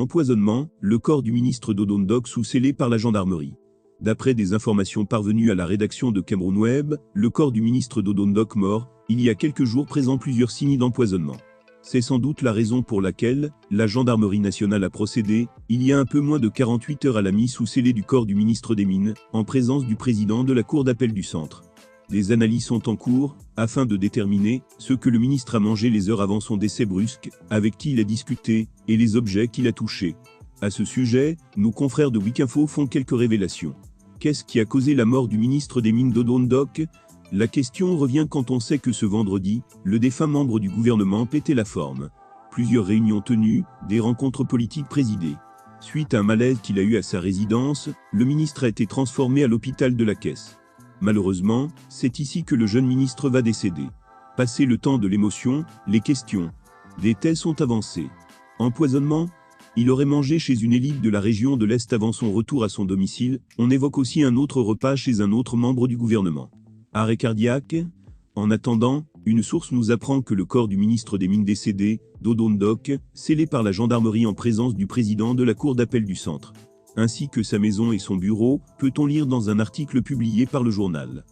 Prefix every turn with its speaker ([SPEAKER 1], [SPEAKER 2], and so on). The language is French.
[SPEAKER 1] Empoisonnement, le corps du ministre Dodon Dock sous-scellé par la gendarmerie. D'après des informations parvenues à la rédaction de Cameroun Web, le corps du ministre Dodon Dock mort, il y a quelques jours présente plusieurs signes d'empoisonnement. C'est sans doute la raison pour laquelle la gendarmerie nationale a procédé, il y a un peu moins de 48 heures à la mise sous scellé du corps du ministre des Mines, en présence du président de la cour d'appel du centre. Des analyses sont en cours, afin de déterminer ce que le ministre a mangé les heures avant son décès brusque, avec qui il a discuté, et les objets qu'il a touchés. À ce sujet, nos confrères de Wikinfo font quelques révélations. Qu'est-ce qui a causé la mort du ministre des Mines Dodon Dock ? La question revient quand on sait que ce vendredi, le défunt membre du gouvernement pétait la forme. Plusieurs réunions tenues, des rencontres politiques présidées. Suite à un malaise qu'il a eu à sa résidence, le ministre a été transformé à l'hôpital de la Caisse. Malheureusement, c'est ici que le jeune ministre va décéder. Passé le temps de l'émotion, les questions. Des thèses sont avancées. Empoisonnement ? Il aurait mangé chez une élite de la région de l'Est avant son retour à son domicile. On évoque aussi un autre repas chez un autre membre du gouvernement. Arrêt cardiaque ? En attendant, une source nous apprend que le corps du ministre des Mines décédé, Dodon Dock, scellé par la gendarmerie en présence du président de la cour d'appel du centre, ainsi que sa maison et son bureau, peut-on lire dans un article publié par le journal.